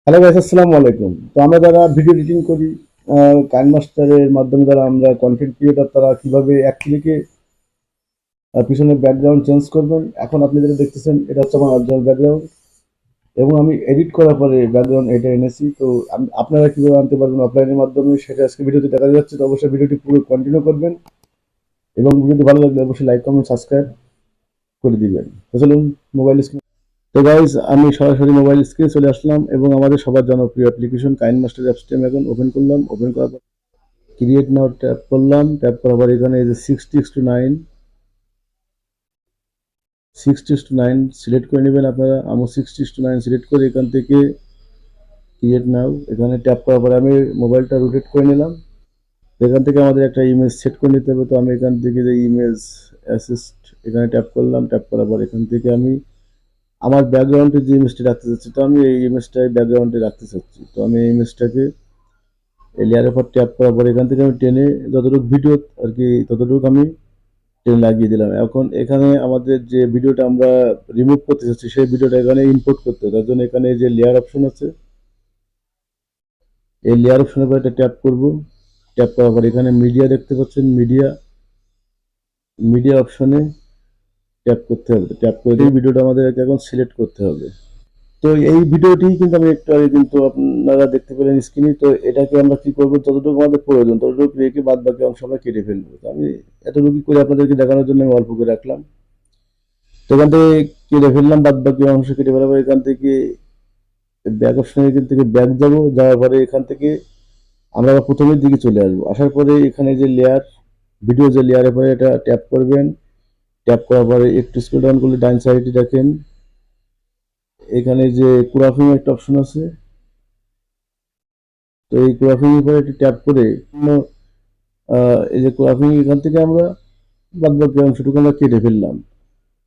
Hello guys, আসসালামু আলাইকুম। তো আমরা যারা ভিডিও এডিটিং করি কাইনমাস্টারের মাধ্যমে, যারা আমরা কন্টেন্ট ক্রিয়েটর, তারা কিভাবে এক ক্লিকে পিছনে ব্যাকগ্রাউন্ড চেঞ্জ করবেন। এখন আপনি যেটা দেখতেছেন এটা হচ্ছে আমার অরিজিনাল ব্যাকগ্রাউন্ড, এবং আমি এডিট করার পরে ব্যাকগ্রাউন্ড এটা এনেছি। তো আপনারা কিভাবে আনতে পারবেন অফলাইনের মাধ্যমে, সেটা আজকে ভিডিওতে দেখা যাচ্ছে। তো অবশ্যই ভিডিওটি পুরো কন্টিনিউ করবেন, এবং ভিডিওটি ভালো লাগলে অবশ্যই লাইক কমেন্ট সাবস্ক্রাইব করে দিবেন। তো চলুন মোবাইল স্ক্রিন। তো গাইজ, আমি সরাসরি মোবাইল স্ক্রিনে চলে আসলাম, এবং আমাদের সবার জনপ্রিয় অ্যাপ্লিকেশন কাইনমাস্টার অ্যাপসটি আমি এখন ওপেন করলাম। ওপেন করার পর ক্রিয়েট নাও ট্যাপ করলাম। ট্যাপ করার পর এখানে এই যে 60:9 60:9 সিলেক্ট করে নেবেন আপনারা। আমি 60:9 সিলেক্ট করে এখান থেকে ক্রিয়েট নাও এখানে ট্যাপ করার পরে আমি মোবাইলটা রোটেট করে নিলাম। এখান থেকে আমাদের একটা ইমেজ সেট করে নিতে হবে। তো আমি এখান থেকে যে ইমেজ অ্যাসিস্ট এখানে ট্যাপ করলাম। ট্যাপ করার পর এখান থেকে আমি আমার ব্যাকগ্রাউন্ডে যে ইমেজটি রাখতে চাচ্ছি, তো আমি এই ইমেজটাই ব্যাকগ্রাউন্ডে রাখতে চাচ্ছি। তো আমি এই ইমেজটাকে এই লেয়ারের উপর ট্যাপ করার পর এখান থেকে আমি টেনে যতটুকু ভিডিও আর কি ততটুকু আমি টেনে লাগিয়ে দিলাম। এখন এখানে আমাদের যে ভিডিওটা আমরা রিমুভ করতে চাচ্ছি, সেই ভিডিওটা এখানে ইম্পোর্ট করতে হবে। তার জন্য এখানে যে লেয়ার অপশন আছে, এই লেয়ার অপশনের উপর একটা ট্যাপ করব। ট্যাপ করার পর এখানে মিডিয়া দেখতে পাচ্ছেন, মিডিয়া মিডিয়া অপশনে ট্যাপ করতে হবে। ট্যাপ করে দিয়ে ভিডিওটা আমাদের এখন সিলেক্ট করতে হবে। তো এই ভিডিওটি কিন্তু আমি একটু আগে কিন্তু আপনারা দেখতে পেলেন স্ক্রিনে। তো এটাকে আমরা কি করবো, যতটুকু আমাদের প্রয়োজন ততটুকু রেখে বাদ বাকি অংশ আমরা কেটে ফেলবো। তো আমি এতটুকু করে আপনাদেরকে দেখানোর জন্য আমি অল্প করে রাখলাম। তো এখান থেকে কেটে ফেললাম, বাদ বাকি অংশ কেটে ফেলার পর এখান থেকে ব্যাক অপশনে এখান থেকে ব্যাক যাবো। যাওয়ার পরে এখান থেকে আমরা আবার প্রথমের দিকে চলে আসবো। আসার পরে এখানে যে লেয়ার, ভিডিও যে লেয়ারের পরে এটা ট্যাপ করবেন। ট্যাপ করার পরে একটু স্ক্রল ডাউন করলে ডান সাইডে দেখেন এখানে যে ক্রপিং একটা অপশন আছে। তো এই ক্রপিং এর পরে একটু ট্যাপ করে এই যে ক্রপিং, এখান থেকে আমরা বাদ বাকি অংশটুকু আমরা কেটে ফেললাম।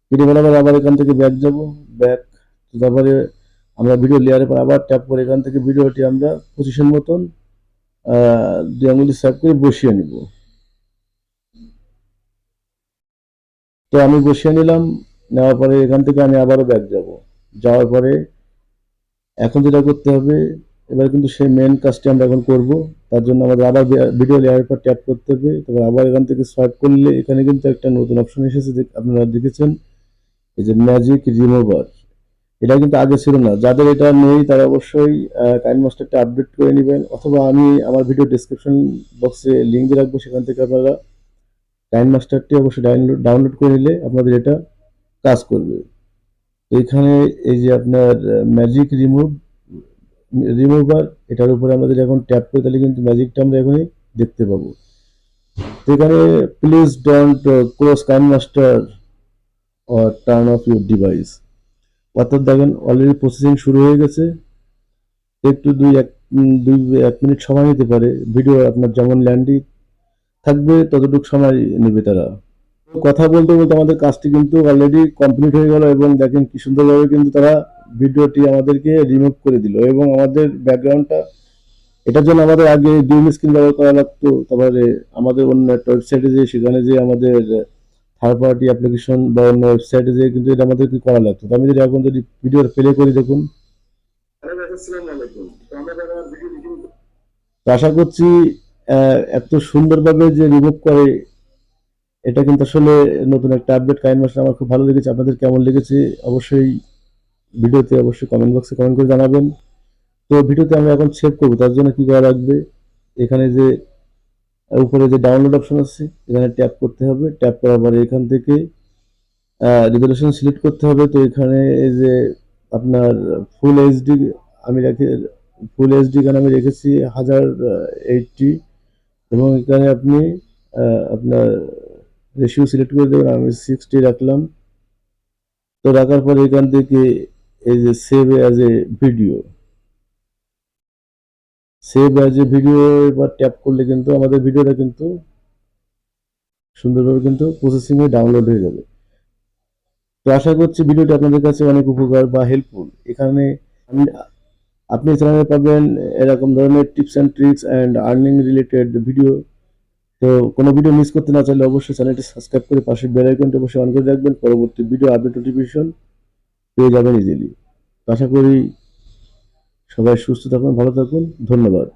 কেটে ফেলার পর আবার এখান থেকে ব্যাক যাব। ব্যাক, তারপরে আমরা ভিডিও লেয়ারের পর আবার ট্যাপ করে এখান থেকে ভিডিওটি আমরা পজিশন মতন 2 আঙুলি স্যাপ করে বসিয়ে নিব। তো আমি বসিয়ে নিলাম। নেওয়ার পরে এখান থেকে আমি আবারও ব্যাক যাব। যাওয়ার পরে এখন যেটা করতে হবে, এবার কিন্তু সেই মেন কাজটি আমরা এখন করব। তার জন্য আমাদের আবার ভিডিও লেয়ারের পর ট্যাপ করতে হবে। তারপর আবার এখান থেকে সোয়াইপ করলে এখানে কিন্তু একটা নতুন অপশন এসেছে, আপনারা দেখেছেন, এই যে ম্যাজিক রিমুভার। এটা কিন্তু আগে ছিল না। যাদের এটা নেই তারা অবশ্যই কাইনমাস্টারটা আপডেট করে নেবেন, অথবা আমি আমার ভিডিও ডেসক্রিপশন বক্সে লিঙ্ক দিয়ে রাখবো, সেখান থেকে আপনারা কাইনমাস্টারটি অবশ্যই ডাউনলোড করে নিলে আপনাদের এটা কাজ করবে। এইখানে এই যে আপনার ম্যাজিক রিমুভার, এটার উপরে আমাদের এখন ট্যাপ করে তাহলে কিন্তু ম্যাজিকটা আমরা এখনই দেখতে পাবো। তো এখানে please don't close KineMaster or turn off your device, অর্থাৎ দেখেন অলরেডি প্রসেসিং শুরু হয়ে গেছে। একটু এক মিনিট সময় নিতে পারে। ভিডিও আপনার যেমন ল্যান্ডি থাকবে ততটুকু সময় নেবে তারা। কথা বলতে বলতে আমাদের কাজটি কিন্তু অলরেডি কমপ্লিট হয়ে গেল, এবং দেখেন কি সুন্দরভাবে কিন্তু তারা ভিডিওটি আমাদেরকে রিমুভ করে দিল, এবং আমাদের ব্যাকগ্রাউন্ডটা, এটার জন্য আমাদের আগে গ্রিন স্ক্রিন ব্যবহার করা লাগতো। তারপরে আমাদের অন্য একটা ওয়েবসাইটে যে, সেখানে যে আমাদের থার্ড পার্টি অ্যাপ্লিকেশন বা অন্য ওয়েবসাইটে যে কিন্তু এটা আমাদেরকে করা লাগতো। তো আমি যদি এখন যদি ভিডিও প্লে করি, দেখুন। তো আশা করছি এত সুন্দরভাবে যে রিমুভ করে, এটা কিন্তু আসলে নতুন একটা আপডেট কাইনমাস্টার। আমার খুব ভালো লেগেছে। আপনাদের কেমন লেগেছে অবশ্যই ভিডিওতে অবশ্যই কমেন্ট বক্সে কমেন্ট করে জানাবেন। তো ভিডিওতে আমরা এখন সেভ করবো, তার জন্য কি করা লাগবে, এখানে যে উপরে যে ডাউনলোড অপশন আছে এখানে ট্যাপ করতে হবে। ট্যাপ করার পরে এখান থেকে রেজলিউশন সিলেক্ট করতে হবে। তো এখানে এই যে আপনার ফুল এইচডি, আমি রাখি ফুল এইচডি, এখানে আমি রেখেছি 1080, এবং এখানে আপনি আপনার রেশিও সিলেক্ট করে দেবেন। আমি 60 রাখলাম। তো রাখার পরে এখান থেকে এই যে save as a video, save as a video এবার ট্যাপ করলে কিন্তু আমাদের ভিডিওটা কিন্তু সুন্দরভাবে কিন্তু প্রসেসিং এ ডাউনলোড হয়ে যাবে। তো আশা করছি ভিডিওটি আপনাদের কাছে অনেক উপকার বা হেল্পফুল। এখানে আপনি চ্যানেলে পাবেন এরকম ধরনের tips and tricks and earning related video. তো কোনো ভিডিও মিস করতে না চাইলে অবশ্যই চ্যানেলটি সাবস্ক্রাইব করে পাশের বেল আইকনটি অবশ্যই অন করে রাখবেন। পরবর্তী ভিডিও আপডেট নোটিফিকেশন পেয়ে যাবেন ইজিলি। আশা করি সবাই সুস্থ থাকুন, ভালো থাকুন, ধন্যবাদ।